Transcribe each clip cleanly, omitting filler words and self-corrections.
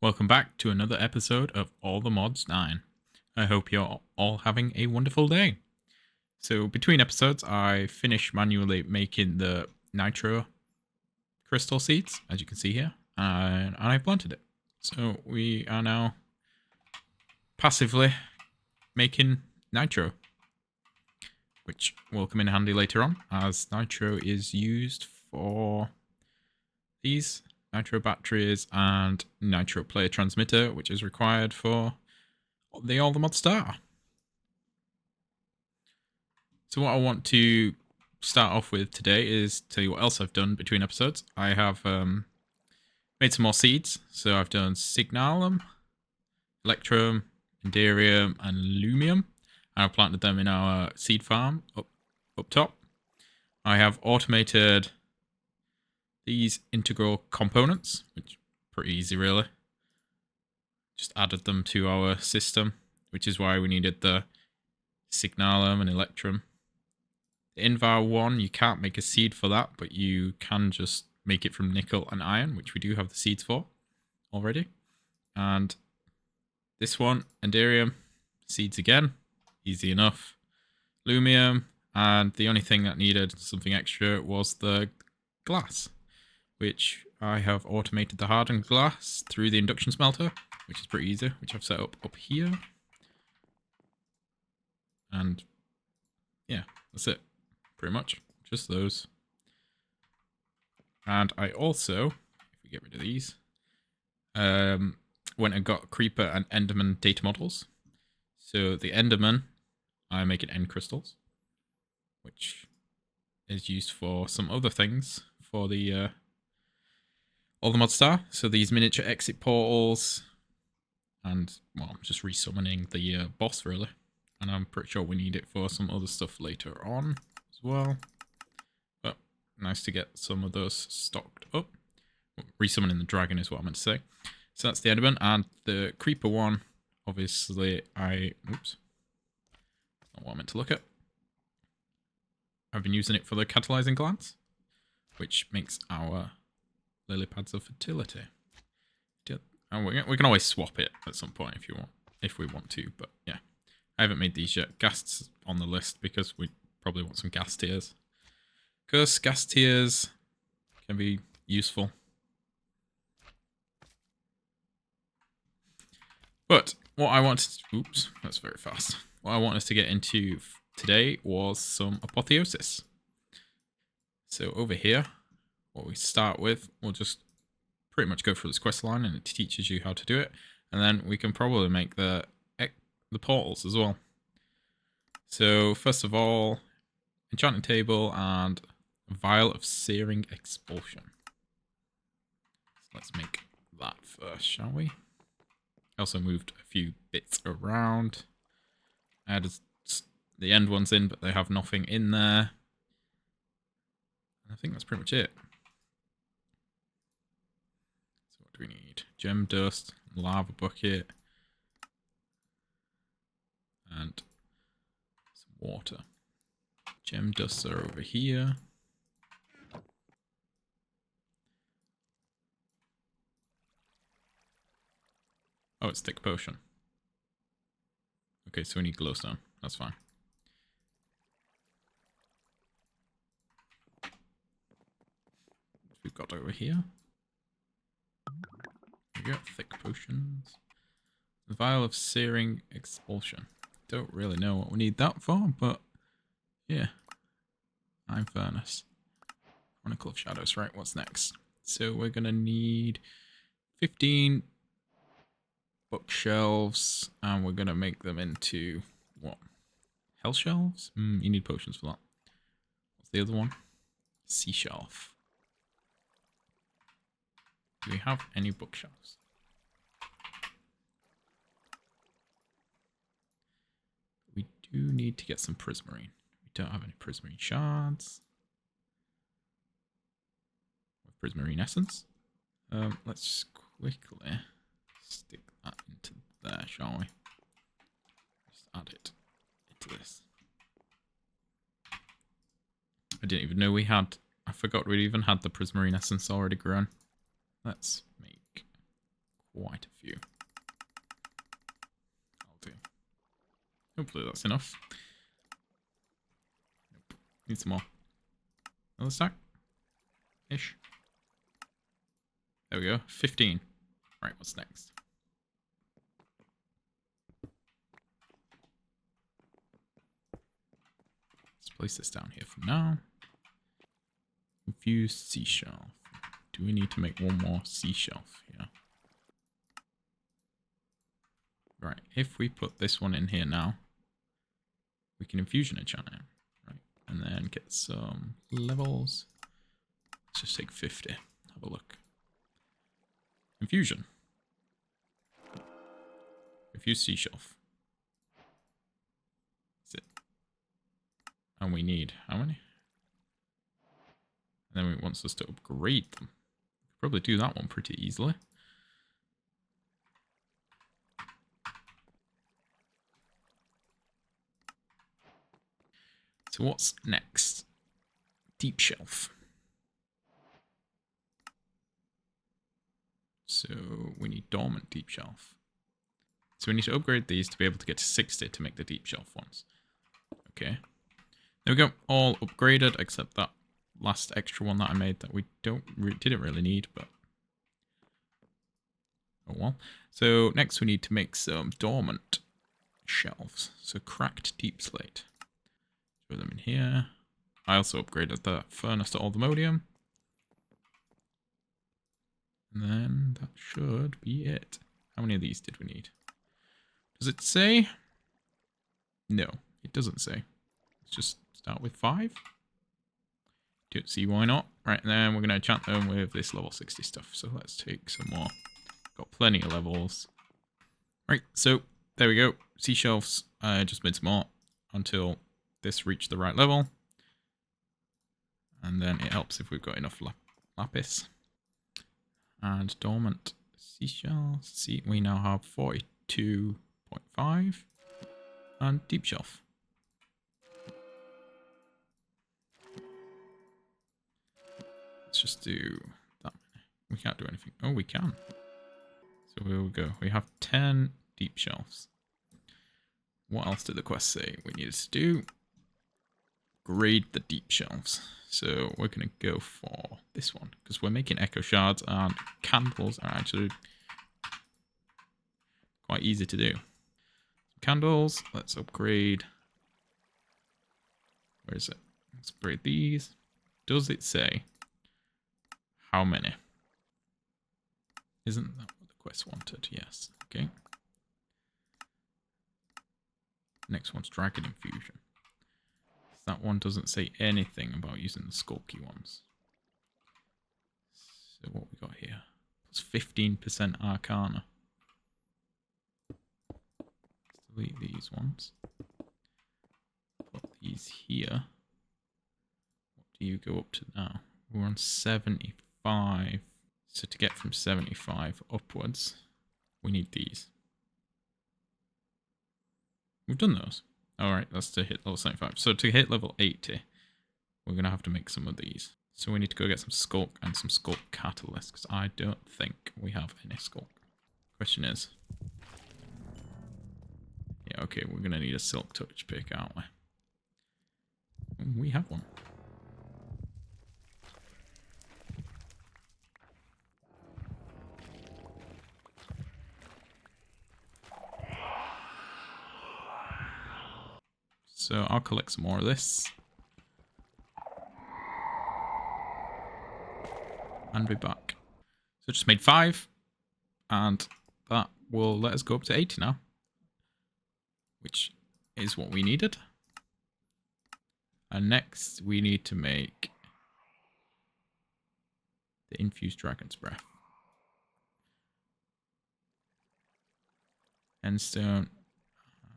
Welcome back to another episode of All the Mods 9. I hope you're all having a wonderful day. So between episodes, I finished manually making the nitro crystal seeds, as you can see here, and I planted it. So we are now passively making nitro, which will come in handy later on, as nitro is used for these nitro batteries and nitro player transmitter, which is required for the All the Mod Star. So what I want to start off with today is tell you what else I've done between episodes. I have made some more seeds. So I've done Signalum, Electrum, Enderium, and Lumium. And I've planted them in our seed farm up top. I have automated these integral components, which are pretty easy really. Just added them to our system, which is why we needed the Signalum and Electrum. The Invar one, you can't make a seed for that, but you can just make it from nickel and iron, which we do have the seeds for already. And this one, Enderium, seeds again, easy enough. Lumium, and the only thing that needed something extra was the glass, which I have automated the hardened glass through the induction smelter, which is pretty easy, which I've set up here. And yeah, that's it, pretty much, just those. And I also, if we get rid of these, went and got Creeper and Enderman data models. So the Enderman, I make it end crystals, which is used for some other things for the All the Mod Star. So these miniature exit portals, and well, I'm just resummoning the boss really, and I'm pretty sure we need it for some other stuff later on as well. But nice to get some of those stocked up. Resummoning the dragon is what I meant to say. So that's the Enderman, and the Creeper one, obviously oops, not what I meant to look at. I've been using it for the catalyzing glands, which makes our lily pads of fertility. And we can always swap it at some point if we want to, but yeah. I haven't made these yet. Ghast's on the list because we probably want some ghast tears. Because ghast tears can be useful. But what I wanted to, oops, that's very fast. What I want us to get into today was some Apotheosis. So over here, what we start with, we'll just pretty much go through this quest line and it teaches you how to do it. And then we can probably make the portals as well. So first of all, enchanting table and a vial of searing expulsion. So let's make that first, shall we? I also moved a few bits around. I added the end ones in, but they have nothing in there. I think that's pretty much it. So what do we need? Gem dust, lava bucket, and some water. Gem dusts are over here. Oh, it's thick potion. Okay, so we need glowstone. That's fine. We've got over here. We got thick potions. The vial of searing expulsion. Don't really know what we need that for, but yeah. Iron furnace. Chronicle of Shadows. Right, what's next? So we're gonna need 15 bookshelves, and we're gonna make them into what? Hell shelves? You need potions for that. What's the other one? Sea shelf. Do we have any bookshelves? We do need to get some prismarine. We don't have any prismarine shards. Prismarine essence. Let's quickly stick that into there, shall we? Just add it into this. didn't even know we had... I forgot we even had the prismarine essence already grown. Let's make quite a few. I'll do. Hopefully that's enough. Nope. Need some more. Another stack? Ish. There we go. 15. Right, what's next? Let's place this down here for now. Infused sea shelf. Do we need to make one more sea shelf here? Right, if we put this one in here now, we can infusion enchant it. Right, and then get some levels. Let's just take 50. Have a look. Infusion. Infused sea shelf. That's it. And we need how many? And then it wants us to upgrade them. Probably do that one pretty easily. So what's next? Deep shelf. So we need dormant deep shelf. So we need to upgrade these to be able to get to 60 to make the deep shelf ones. Okay. There we go. All upgraded except that last extra one that I made that we didn't really need, but oh well. So next we need to make some dormant shelves. So cracked deep slate. Throw them in here. I also upgraded the furnace to Aldermodium. And then that should be it. How many of these did we need? Does it say? No, it doesn't say. Let's just start with 5. Don't see why not. Right, then we're going to enchant them with this level 60 stuff. So let's take some more. Got plenty of levels. Right, so there we go. Sea shelves. I just made some more until this reached the right level. And then it helps if we've got enough lapis. And dormant seashells. See, we now have 42.5. And deep shelf. Let's just do that many. We can't do anything. Oh, we can. So here we go. We have 10 deep shelves. What else did the quest say we needed to do? Grade the deep shelves. So we're going to go for this one. Because we're making echo shards and candles are actually quite easy to do. Candles. Let's upgrade. Where is it? Let's upgrade these. Does it say how many? Isn't that what the quest wanted? Yes. Okay. Next one's Dragon Infusion. That one doesn't say anything about using the Skulky ones. So what we got here? Plus 15% Arcana. Let's delete these ones. Put these here. What do you go up to now? We're on 75. So to get from 75 upwards, we need these. We've done those. Alright, that's to hit level 75. So to hit level 80, we're going to have to make some of these. So we need to go get some Skulk and some Skulk Catalyst, because I don't think we have any Skulk. Question is... Yeah, okay, we're going to need a Silk Touch pick, aren't we? We have one. So I'll collect some more of this. And be back. So just made 5. And that will let us go up to 80 now. Which is what we needed. And next we need to make the infused dragon's breath. Endstone.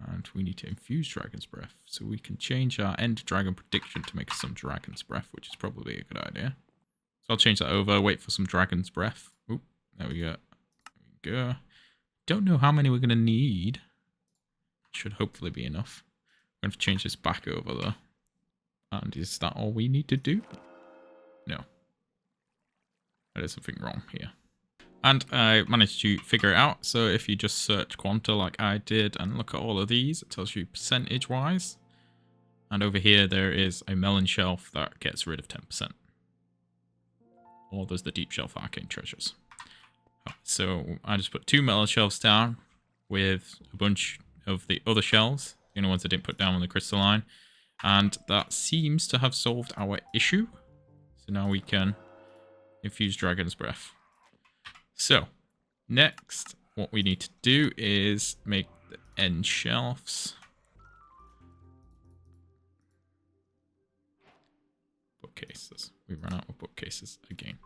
And we need to infuse Dragon's Breath. So we can change our end dragon prediction to make some Dragon's Breath, which is probably a good idea. So I'll change that over, wait for some Dragon's Breath. Oop, there we go. There we go. Don't know how many we're going to need. Should hopefully be enough. I'm going to change this back over though. And is that all we need to do? No. There's something wrong here. And I managed to figure it out. So if you just search Quanta like I did and look at all of these, it tells you percentage-wise. And over here, there is a melon shelf that gets rid of 10%. Or there's the deep shelf arcane treasures. So I just put 2 melon shelves down with a bunch of the other shelves. You know, ones I didn't put down on the crystalline. And that seems to have solved our issue. So now we can infuse Dragon's Breath. So, next, what we need to do is make the end shelves. Bookcases. We run out of bookcases again.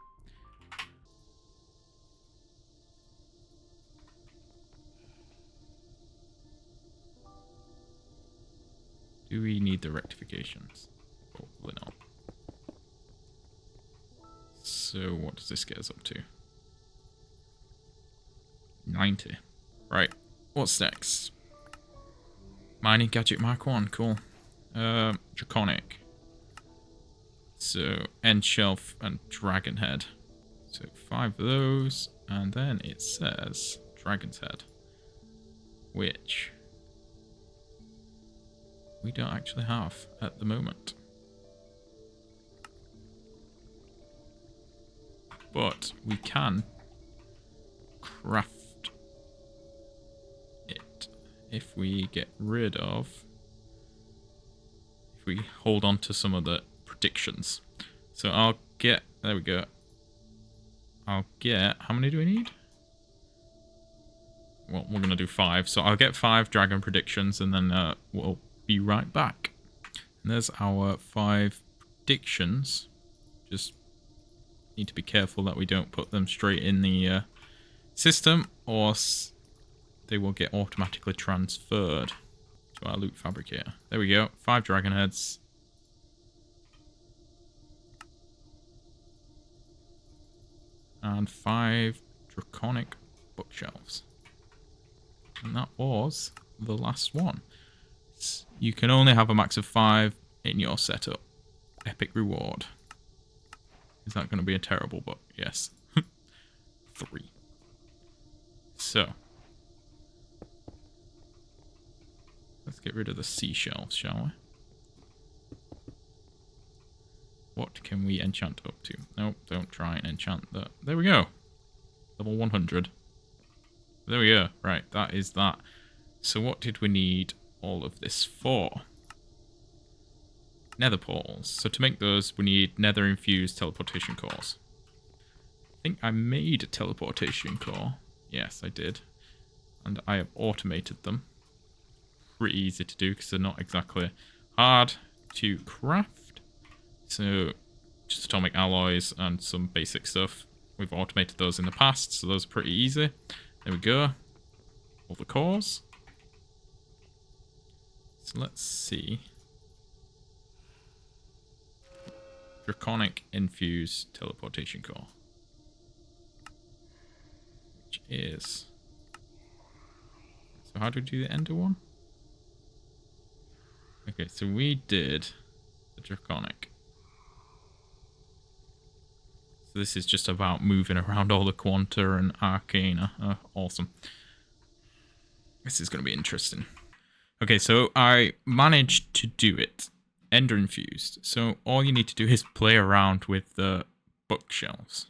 Do we need the rectifications? Probably not. So what does this get us up to? 90. Right. What's next? Mining Gadget Mark 1. Cool. Draconic. So, End Shelf and Dragon Head. So, 5 of those. And then it says Dragon's Head. Which we don't actually have at the moment. But we can craft it if we get rid of... If we hold on to some of the predictions. So I'll get... There we go. I'll get... How many do we need? Well, we're going to do 5. So I'll get 5 dragon predictions and then we'll be right back. And there's our 5 predictions. Just need to be careful that we don't put them straight in the system, or they will get automatically transferred to our loot fabricator. There we go. 5 dragon heads. And 5 draconic bookshelves. And that was the last one. You can only have a max of 5 in your setup. Epic reward. Is that going to be a terrible book? Yes. 3. So. Let's get rid of the seashells, shall we? What can we enchant up to? Nope, don't try and enchant that. There we go. Level 100. There we go. Right, that is that. So what did we need all of this for? Nether portals. So to make those, we need nether infused teleportation cores. I think I made a teleportation core. Yes, I did. And I have automated them. Pretty easy to do because they're not exactly hard to craft. So just atomic alloys and some basic stuff. We've automated those in the past, so those are pretty easy. There we go. All the cores. So let's see. Draconic infused teleportation core. Which is... So how do we do the ender one? Okay, so we did the draconic. So this is just about moving around all the quanta and arcana. Awesome. This is going to be interesting. Okay, so I managed to do it. Ender infused. So all you need to do is play around with the bookshelves.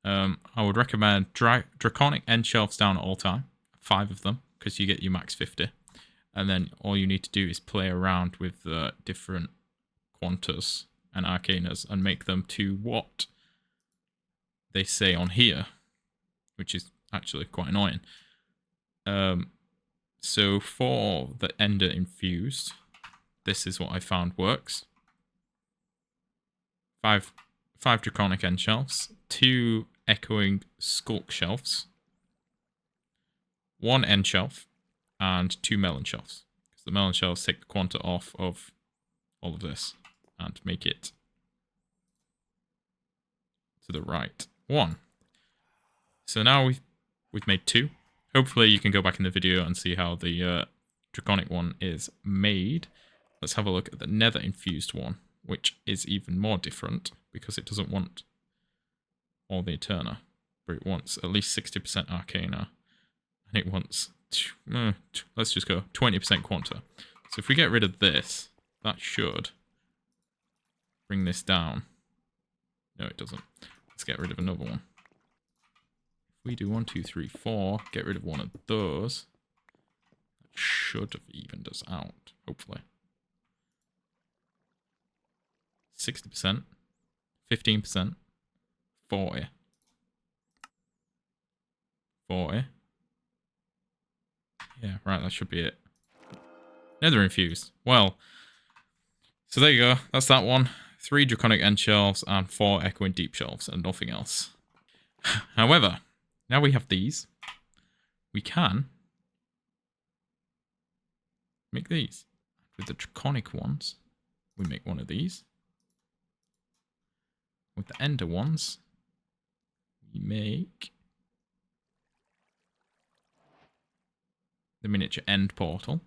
I would recommend draconic end shelves down at all time. 5 of them, because you get your max 50. And then all you need to do is play around with the different quantas and arcanas and make them to what they say on here, which is actually quite annoying. So for the ender infused, this is what I found works. 5 draconic end shelves, 2 echoing skulk shelves, 1 end shelf, and 2 melon shelves. Because the melon shelves take the quanta off of all of this and make it to the right 1. So now we've made 2. Hopefully you can go back in the video and see how the draconic one is made. let's have a look at the nether infused one, which is even more different because it doesn't want all the Eterna, but it wants at least 60% Arcana, and it wants, let's just go 20% Quanta. So if we get rid of this, that should bring this down. No, it doesn't. Let's get rid of another one. If we do 1, 2, 3, 4, get rid of one of those, that should have evened us out, hopefully. 60%, 15%, 40, 40. Yeah, right, that should be it. Nether infused. Well, so there you go. That's that one. 3 Draconic End Shelves and 4 Echoing Deep Shelves and nothing else. However, now we have these, we can make these. With the Draconic ones, we make one of these. With the Ender ones, we make the miniature End Portal.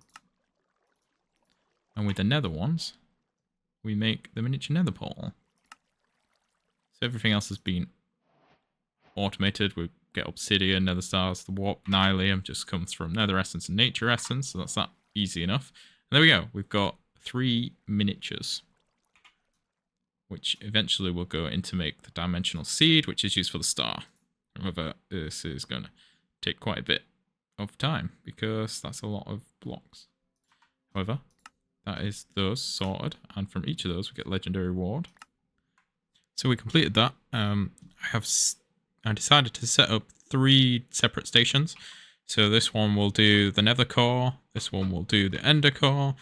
And with the Nether ones, we make the miniature Nether Portal. So everything else has been automated. We get Obsidian, Nether Stars, the Warp, Nylium just comes from Nether Essence and Nature Essence, so that's that easy enough. And there we go. We've got 3 miniatures, which eventually will go into make the Dimensional Seed, which is used for the star. However, this is going to take quite a bit of time because that's a lot of blocks. However, that is those sorted, and from each of those we get legendary reward. So we completed that. I decided to set up 3 separate stations. So this one will do the Nether Core, this one will do the Ender Core,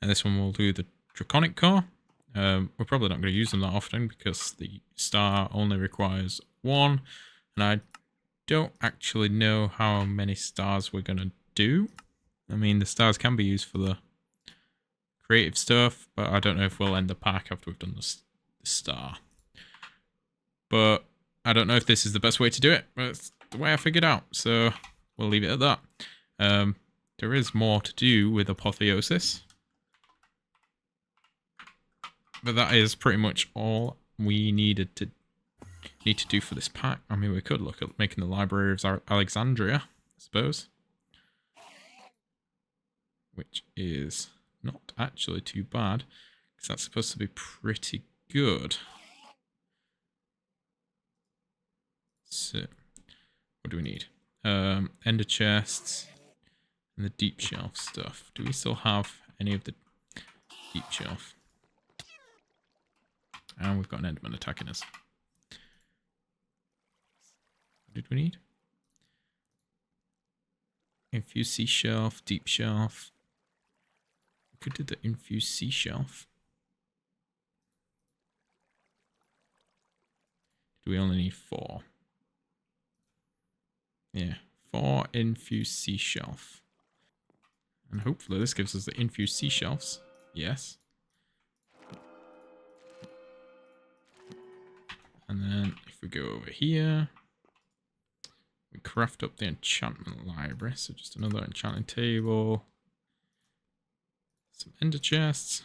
and this one will do the Draconic Core. We're probably not going to use them that often because the star only requires 1, and I don't actually know how many stars we're going to do. I mean, the stars can be used for the creative stuff, but I don't know if we'll end the pack after we've done the star. But I don't know if this is the best way to do it, but it's the way I figured out, so we'll leave it at that. There is more to do with Apotheosis, but that is pretty much all we need to do for this pack. I mean, we could look at making the Library of Alexandria, I suppose, which is not actually too bad, because that's supposed to be pretty good. So, what do we need? Ender chests and the deep shelf stuff. Do we still have any of the deep shelf? And we've got an Enderman attacking us. What did we need? Infused sea shelf, deep shelf. We could do the infused sea shelf. Do we only need 4? Yeah, 4 infused sea shelf. And hopefully this gives us the infused sea shelves. Yes. And then if we go over here, we craft up the enchantment library. So just another enchanting table. Some ender chests.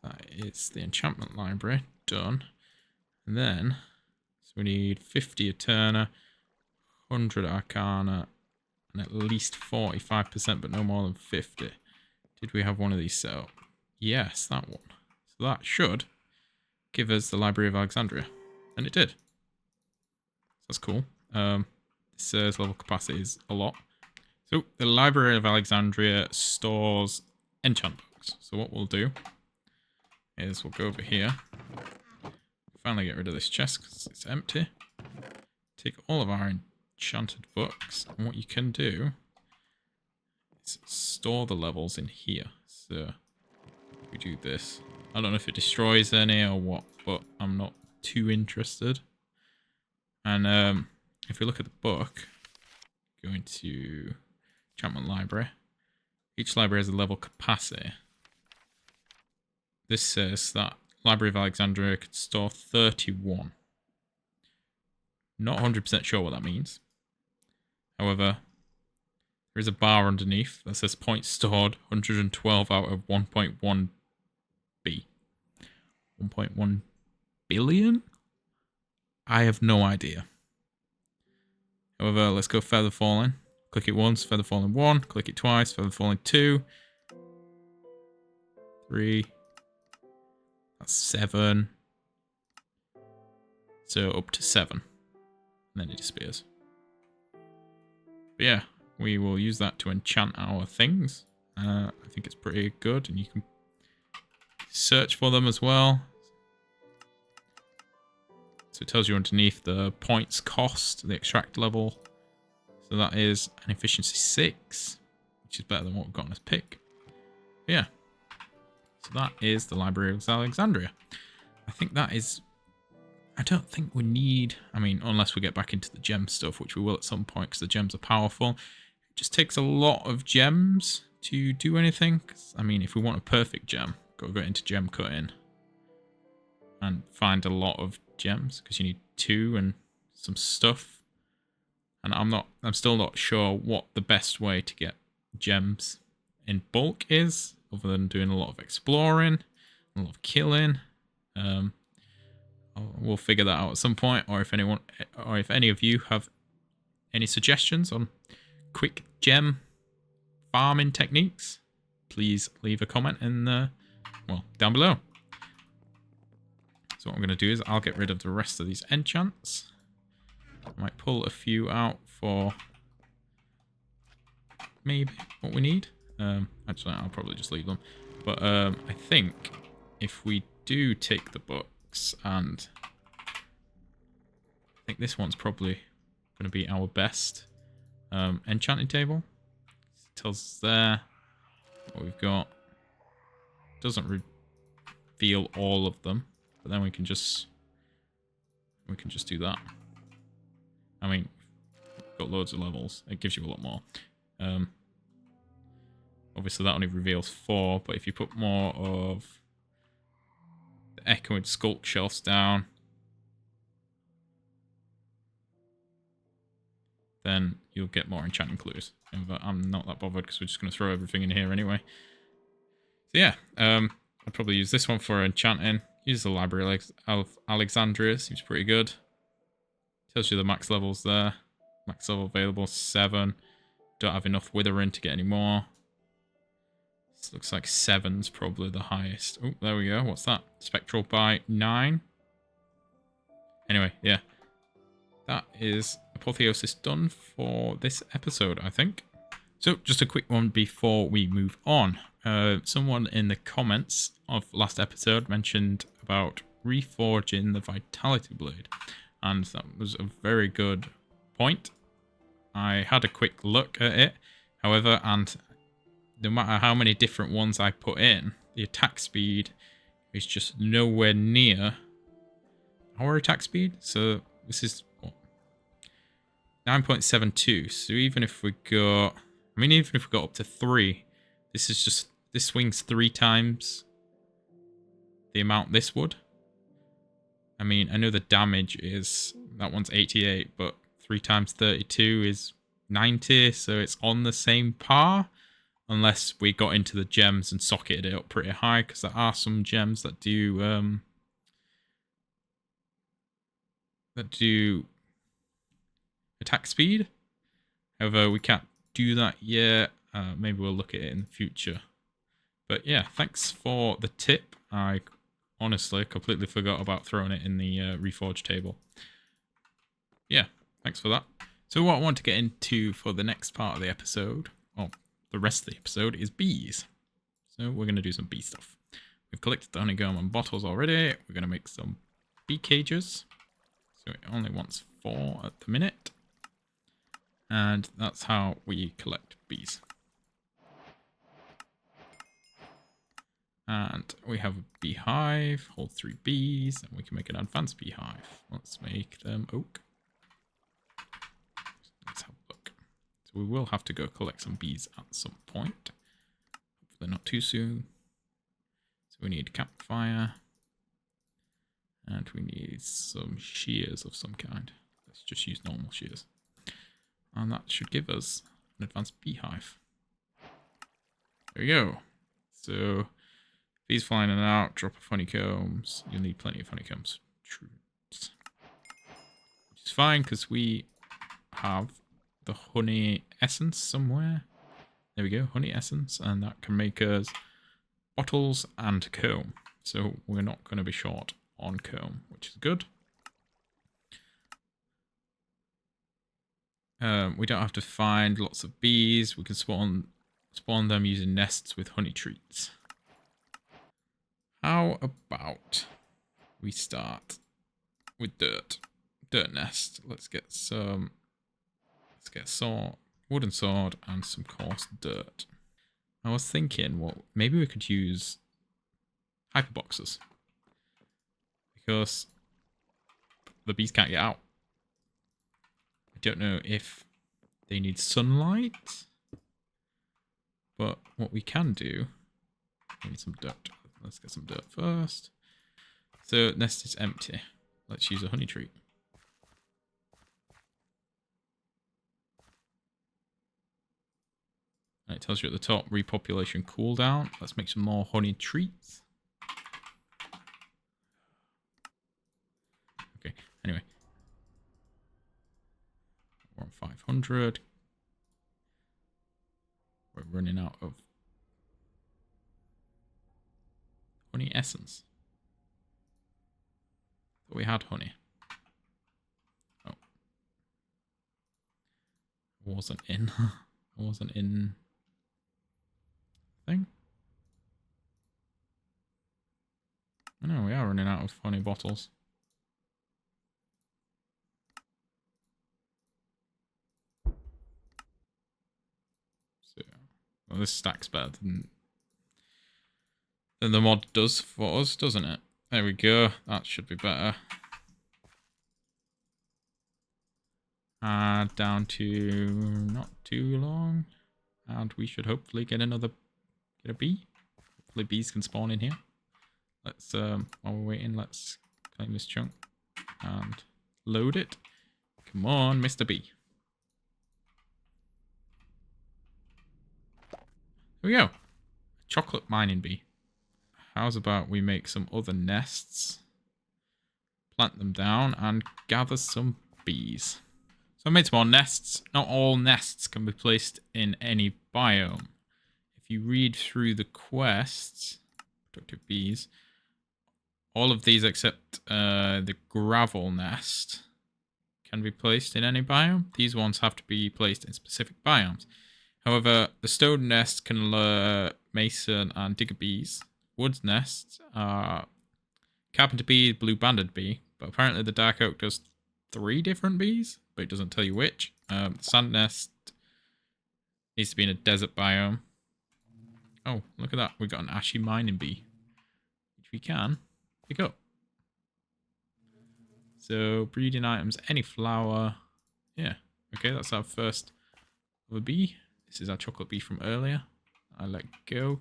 That is the enchantment library done. And then, so we need 50 Eterna, 100 Arcana, and at least 45%, but no more than 50. Did we have one of these set up? Yes, that one. So that should give us the Library of Alexandria. And it did. So that's cool. This says level capacity is a lot. So the Library of Alexandria stores enchant books. So what we'll do is we'll go over here. Finally get rid of this chest because it's empty. Take all of our enchanted books. And what you can do is store the levels in here. So if we do this. I don't know if it destroys any or what, but I'm not too interested. And if we look at the book, go into enchantment library. Each library has a level capacity. This says that Library of Alexandria could store 31. Not 100% sure what that means. However, There is a bar underneath that says points stored 112 out of 1.1 B. 1.1 billion? I have no idea. However, let's go feather falling. Click it once, feather falling 1. Click it twice, feather falling 2. 3. That's 7. So up to 7. And then it disappears. But yeah, we will use that to enchant our things. I think it's pretty good, and you can search for them as well. So it tells you underneath the points cost, the extract level. So that is an efficiency 6, which is better than what we've got on this pick. But yeah. So that is the Library of Alexandria. I think that is... I don't think we need... I mean, unless we get back into the gem stuff, which we will at some point because the gems are powerful. It just takes a lot of gems to do anything. I mean, if we want a perfect gem, got to go into gem cutting and find a lot of gems because you need 2 and some stuff. And I'm still not sure what the best way to get gems in bulk is, other than doing a lot of exploring, a lot of killing. We'll figure that out at some point, or if any of you have any suggestions on quick gem farming techniques, please leave a comment down below. So what I'm going to do is I'll get rid of the rest of these enchants. I might pull a few out for maybe what we need. Actually, I'll probably just leave them. But I think if we do take the books, and I think this one's probably going to be our best enchanting table. It tells us there what we've got. Doesn't reveal all of them, but then we can just do that. I mean, we've got loads of levels. It gives you a lot more. Obviously, that only reveals 4, but if you put more of the echoing skulk shells down, then you'll get more enchanting clues. But I'm not that bothered because we're just going to throw everything in here anyway. So yeah, I'll probably use this one for enchanting. Use the Library of Alexandria, seems pretty good. Tells you the max levels there. Max level available 7. Don't have enough withering to get any more. This looks like 7's probably the highest. Oh, there we go. What's that? Spectral by 9. Anyway, yeah. That is Apotheosis done for this episode, I think. So, just a quick one before we move on. Someone in the comments of last episode mentioned about reforging the Vitality Blade. And that was a very good point. I had a quick look at it. However, and no matter how many different ones I put in, the attack speed is just nowhere near our attack speed. So this is what, 9.72. So even if we got, even if we got up to 3, this swings 3 times the amount this would. I mean, I know the damage is, that one's 88, but 3 times 32 is 90, so it's on the same par. Unless we got into the gems and socketed it up pretty high, because there are some gems that do attack speed. However, we can't do that yet. Maybe we'll look at it in the future. But yeah, thanks for the tip. I honestly completely forgot about throwing it in the reforge table. Yeah, thanks for that. So what I want to get into for the next part of the episode, well, the rest of the episode, is bees. So we're going to do some bee stuff. We've collected the honeycomb and bottles already. We're going to make some bee cages. So it only wants 4 at the minute. And that's how we collect bees. And we have a beehive, hold 3 bees, and we can make an advanced beehive. Let's make them oak. Let's have a look. So we will have to go collect some bees at some point. Hopefully not too soon. So we need campfire. And we need some shears of some kind. Let's just use normal shears. And that should give us An advanced beehive. There we go. So, bees flying in and out, drop of honeycombs. You'll need plenty of honeycombs. Which is fine, because we have the honey essence somewhere. There we go, honey essence, and that can make us bottles and comb. So we're not going to be short on comb, which is good. We don't have to find lots of bees. We can spawn them using nests with honey treats. How about we start with dirt nest. Let's get a wooden sword and some coarse dirt. I was thinking, well, maybe we could use hyperboxes, because the bees can't get out. I don't know if they need sunlight, but what we can do, we need some dirt. Let's get some dirt first. So nest is empty. Let's use a honey treat. And it tells you at the top, repopulation cooldown. Let's make some more honey treats. Okay, anyway. We're on 500. We're running out of honey essence. But we had honey. Oh. I wasn't in. I wasn't in thing. I know we are running out of honey bottles. So, well, this stacks better than the mod does for us, doesn't it? There we go. That should be better. Down to not too long, and we should hopefully get a bee. Hopefully bees can spawn in here. Let's while we're waiting, let's claim this chunk and load it. Come on, Mr. Bee. Here we go. Chocolate mining bee. How's about we make some other nests, plant them down, and gather some bees. So I made some more nests. Not all nests can be placed in any biome. If you read through the quests, productive bees, all of these except the gravel nest can be placed in any biome. These ones have to be placed in specific biomes. However, the stone nest can lure mason and digger bees. Woods nests are carpenter bee, blue banded bee, but apparently the dark oak does 3 different bees, but it doesn't tell you which. The sand nest needs to be in a desert biome. Oh, look at that. We've got an ashy mining bee, which we can pick up. So, breeding items, any flower. Yeah, okay, that's our first of a bee. This is our chocolate bee from earlier. I let go.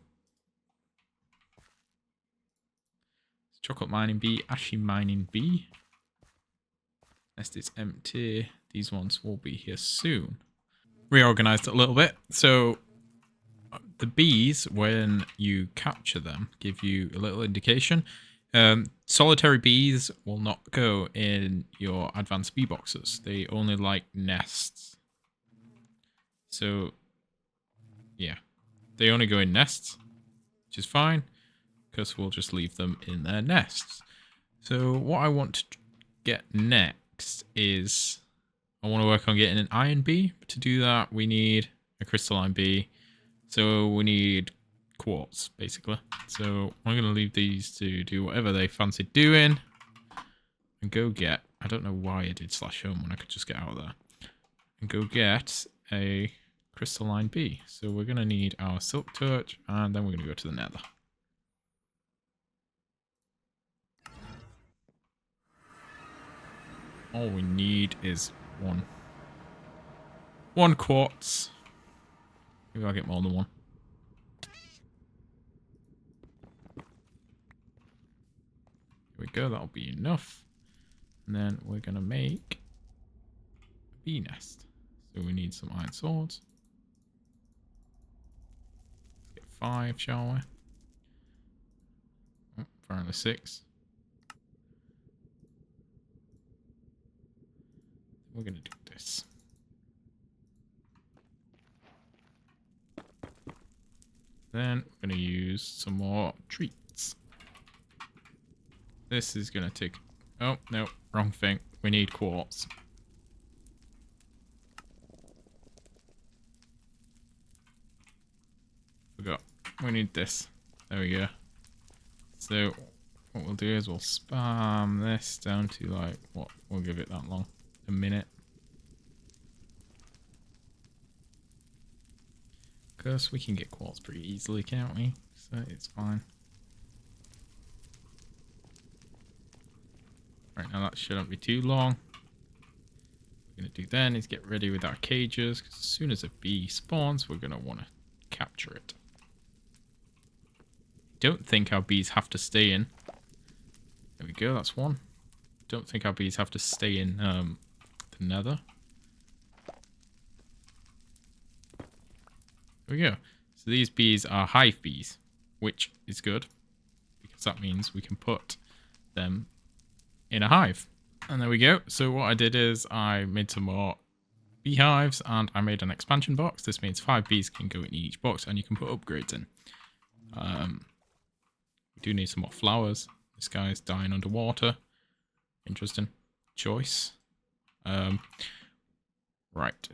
Chocolate mining bee, ashy mining bee. Nest is empty. These ones will be here soon. Reorganized it a little bit. So the bees, when you capture them, give you a little indication. Solitary bees will not go in your advanced bee boxes. They only like nests. So yeah, they only go in nests, which is fine, because we'll just leave them in their nests. So what I want to get next is, I want to work on getting an iron bee. To do that, we need a crystalline bee. So we need quartz, basically. So I'm going to leave these to do whatever they fancy doing. And go get, I don't know why I did /home when I could just get out of there. And go get a crystalline bee. So we're going to need our silk torch, and then we're going to go to the nether. All we need is one quartz. Maybe I'll get more than one. Here we go, that'll be enough. And then we're going to make a bee nest. So we need some iron swords. 5, shall we? Oh, apparently 6. We're going to do this. Then we're going to use some more treats. This is going to take... Oh, no, wrong thing. We need quartz. Forgot. We need this. There we go. So what we'll do is we'll spam this down to like, what? We'll give it that long. A minute. Because we can get quartz pretty easily, can't we? So it's fine. Right, now that shouldn't be too long. What we're going to do then is get ready with our cages, because as soon as a bee spawns, we're going to want to capture it. Don't think our bees have to stay in. There we go, that's one. Don't think our bees have to stay in the nether. There we go. So these bees are hive bees, which is good, because that means we can put them in a hive. And there we go. So what I did is I made some more beehives and I made an expansion box. This means 5 bees can go in each box and you can put upgrades in. We do need some more flowers. This guy's dying underwater. Interesting choice. Right.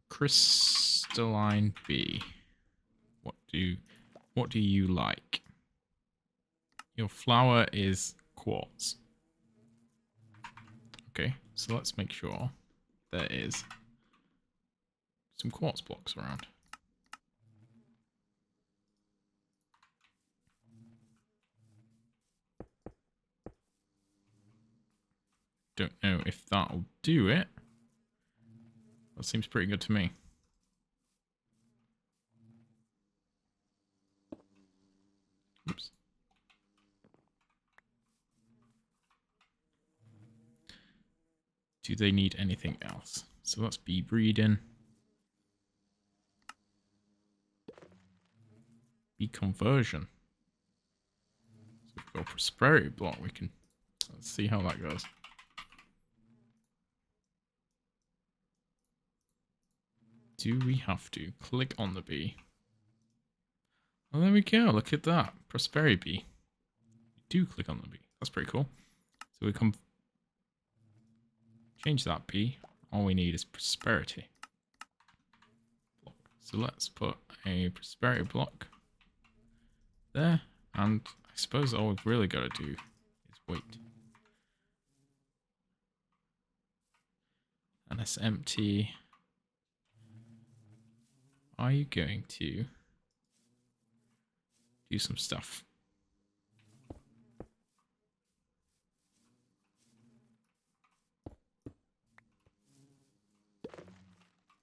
Crystalline bee. What do you like? Your flower is quartz. Okay, so let's make sure there is some quartz blocks around. Don't know if that'll do it. That seems pretty good to me. Oops. Do they need anything else? So let's be breeding. Bee conversion. So we've got a prosperity block. Let's see how that goes. Do we have to click on the bee? Oh, there we go. Look at that. Prosperity bee. We do click on the bee. That's pretty cool. So we can change that bee. All we need is prosperity block. So let's put a prosperity block there. And I suppose all we've really got to do is wait. And it's empty. Are you going to do some stuff?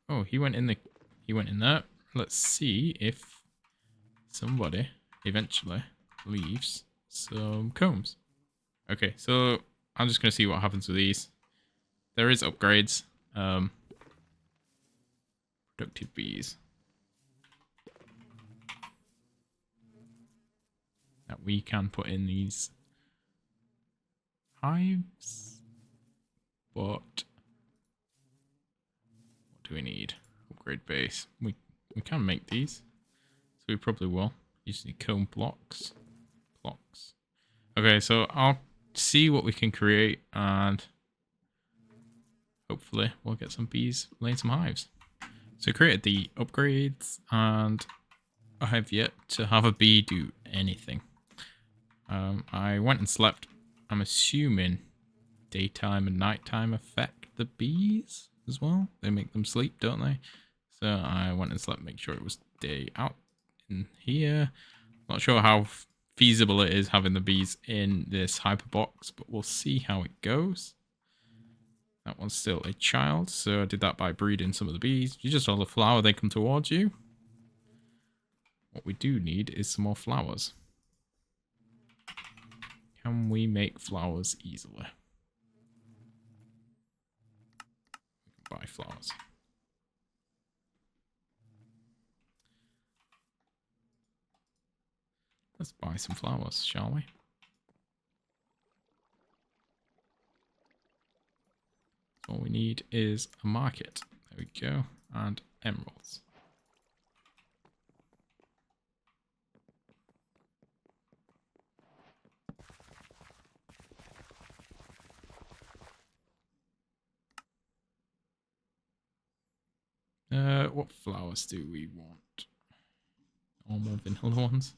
Oh, he went in there. Let's see if somebody eventually leaves some combs. Okay, so I'm just gonna see what happens with these. There is upgrades. Productive bees. That we can put in these hives, but what do we need? Upgrade base. We can make these, so we probably will. Usually comb blocks. Okay, so I'll see what we can create, and hopefully we'll get some bees laying some hives. So I created the upgrades, and I have yet to have a bee do anything. I went and slept. I'm assuming daytime and nighttime affect the bees as well. They make them sleep, don't they? So I went and slept, make sure it was day out in here. Not sure how feasible it is having the bees in this hyper box, but we'll see how it goes. That one's still a child, so I did that by breeding some of the bees. You just hold a flower, they come towards you. What we do need is some more flowers. Can we make flowers easily? We can buy flowers. Let's buy some flowers, shall we? All we need is a market. There we go. And emeralds. What flowers do we want? All more vanilla ones.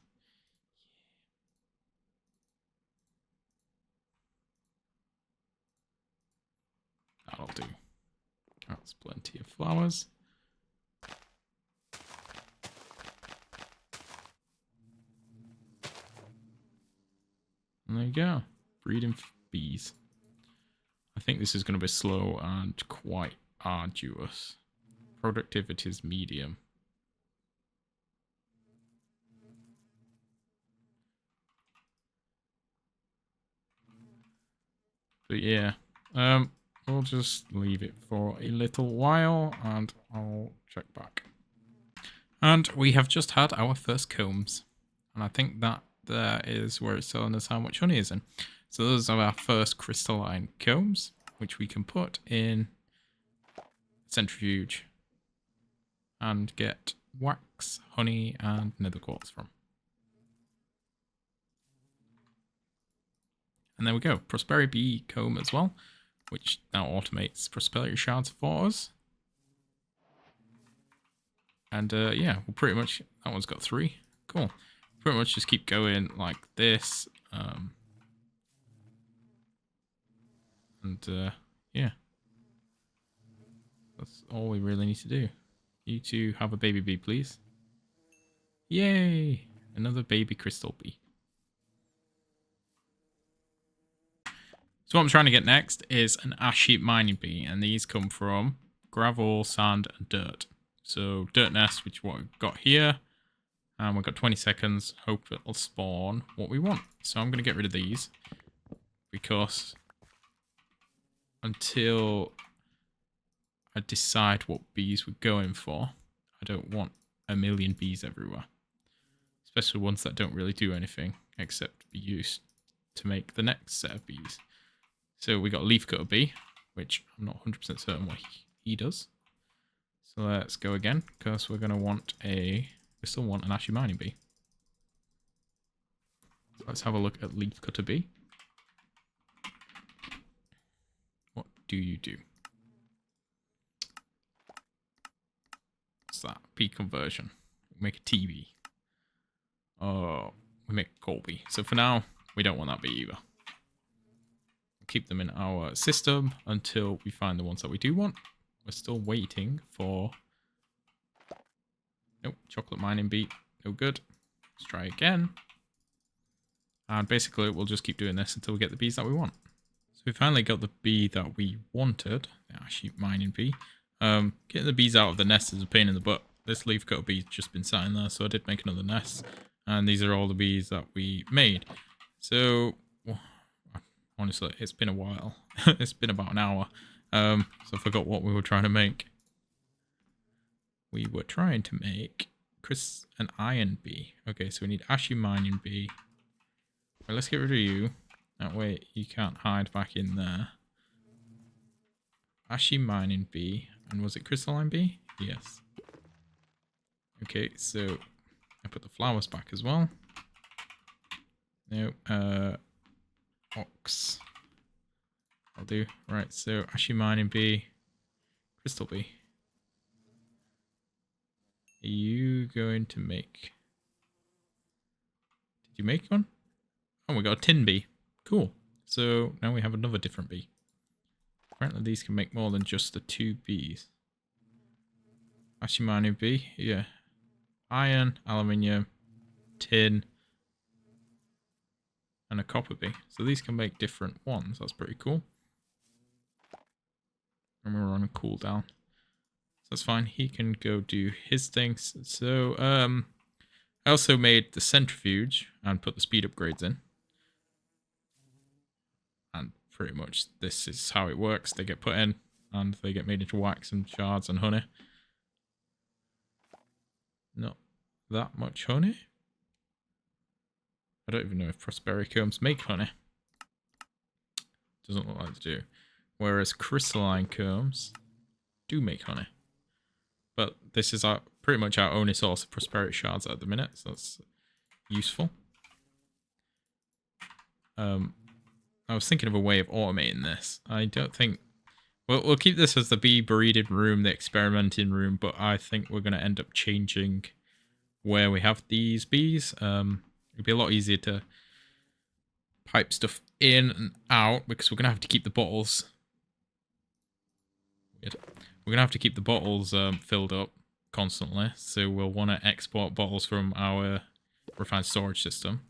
That'll do. That's plenty of flowers. And there you go. Breeding bees. I think this is going to be slow and quite arduous. Productivity is medium. But yeah, we'll just leave it for a little while and I'll check back. And we have just had our first combs. And I think that there is where it's telling us how much honey is in. So those are our first crystalline combs, which we can put in centrifuge and get wax, honey, and nether quartz from. And there we go, Prosperity Bee comb as well, which now automates prosperity shards for us. And yeah, we'll pretty much, that one's got 3. Cool. Pretty much just keep going like this. Yeah, that's all we really need to do. You two have a baby bee, please. Yay! Another baby crystal bee. So what I'm trying to get next is an ash heap mining bee, and these come from gravel, sand, and dirt. So dirt nest, which is what we've got here, and we've got 20 seconds. Hope it'll spawn what we want. So I'm going to get rid of these because until I decide what bees we're going for, I don't want a million bees everywhere, especially ones that don't really do anything except be used to make the next set of bees. So we got a leafcutter bee, which I'm not 100% certain what he does. So let's go again, because we're going to want we still want an ashy mining bee. So let's have a look at leafcutter bee. What do you do? What's that? Bee conversion. We make a tea bee. Oh, we make a coal bee. So for now, we don't want that bee either. Keep them in our system until we find the ones that we do want. We're still waiting for... Nope, chocolate mining bee. No good. Let's try again. And basically, we'll just keep doing this until we get the bees that we want. So we finally got the bee that we wanted. The ash heap mining bee. Getting the bees out of the nest is a pain in the butt. This leafcutter bee's just been sat in there, so I did make another nest. And these are all the bees that we made. So... honestly, it's been a while. It's been about an hour. So I forgot what we were trying to make. We were trying to make an iron bee. Okay, so we need ashy mining bee. Right, let's get rid of you. That way you can't hide back in there. Ashy mining bee. And was it crystalline bee? Yes. Okay, so I put the flowers back as well. No, ox. I'll do. Right, so ashy mining bee, crystal bee. Are you going to make... Did you make one? Oh, we got a tin bee. Cool. So now we have another different bee. Apparently these can make more than just the 2 bees. Ashy mining bee, yeah. Iron, aluminium, tin, and a copper bee. So these can make different ones. That's pretty cool. And we're on a cooldown. So that's fine. He can go do his things. So I also made the centrifuge and put the speed upgrades in. And pretty much this is how it works. They get put in and they get made into wax and shards and honey. Not that much honey. I don't even know if prosperity combs make honey. Doesn't look like they do. Whereas crystalline combs do make honey. But this is pretty much our only source of prosperity shards at the minute, so that's useful. I was thinking of a way of automating this. I don't think... We'll keep this as the bee breeding room, the experimenting room, but I think we're going to end up changing where we have these bees. It'd be a lot easier to pipe stuff in and out because we're going to have to keep the bottles... Weird. We're going to have to keep the bottles filled up constantly, so we'll want to export bottles from our refined storage system.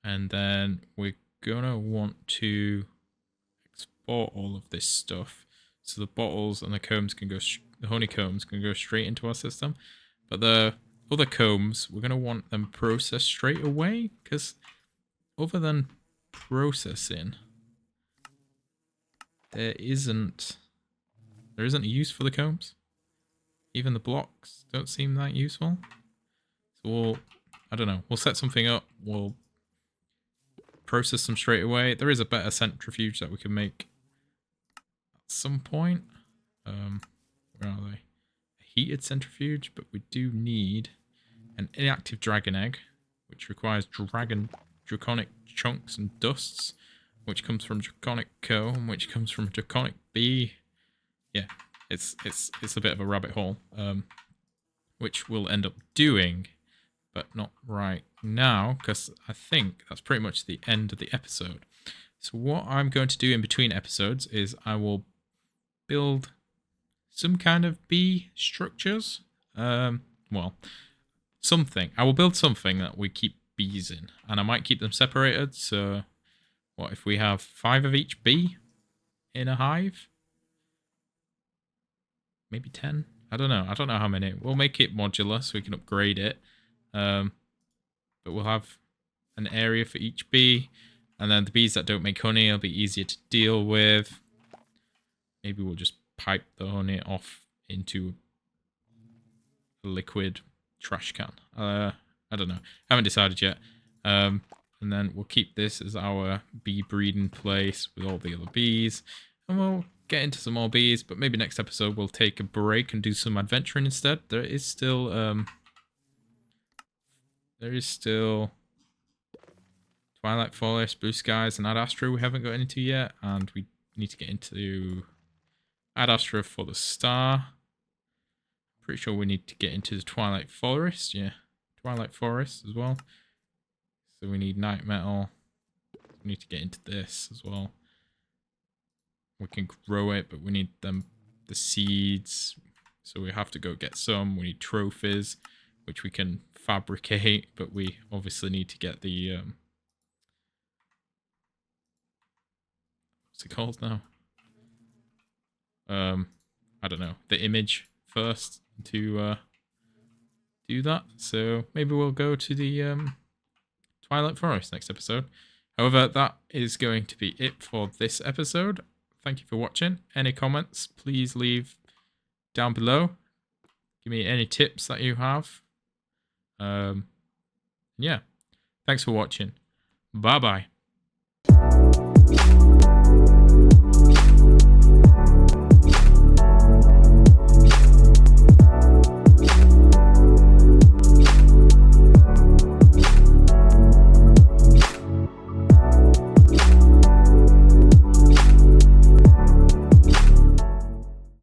And then we're going to want to export all of this stuff so the bottles and the combs can go, the honeycombs can go straight into our system. But the other combs, we're going to want them processed straight away because other than processing, there isn't a use for the combs. Even the blocks don't seem that useful. So I don't know, we'll set something up, we'll process them straight away. There is a better centrifuge that we can make at some point. Where are they? A heated centrifuge, but we do need an inactive dragon egg, which requires draconic chunks and dusts, which comes from draconic comb, which comes from draconic bee. Yeah, it's a bit of a rabbit hole, which we'll end up doing, but not right now, because I think that's pretty much the end of the episode. So what I'm going to do in between episodes is I will build some kind of bee structures. Well, something. I will build something that we keep bees in, and I might keep them separated. So what if we have 5 of each bee in a hive? Maybe 10? I don't know. I don't know how many. We'll make it modular so we can upgrade it. But we'll have an area for each bee. And then the bees that don't make honey will be easier to deal with. Maybe we'll just pipe the honey off into a liquid trash can. I don't know. Haven't decided yet. And then we'll keep this as our bee breeding place with all the other bees. And we'll get into some more bees, but maybe next episode we'll take a break and do some adventuring instead. There is still Twilight Forest, Blue Skies, and Ad Astra we haven't got into yet, and we need to get into Ad Astra for the star. Pretty sure we need to get into the Twilight Forest, yeah, Twilight Forest as well. So we need Night Metal. We need to get into this as well. We can grow it, but we need the seeds, so we have to go get some. We need trophies, which we can fabricate, but we obviously need to get the what's it called now? I don't know, the image first to do that. So maybe we'll go to the Twilight Forest next episode. However, that is going to be it for this episode. Thank you for watching. Any comments, please leave down below. Give me any tips that you have. Yeah. Thanks for watching. Bye-bye.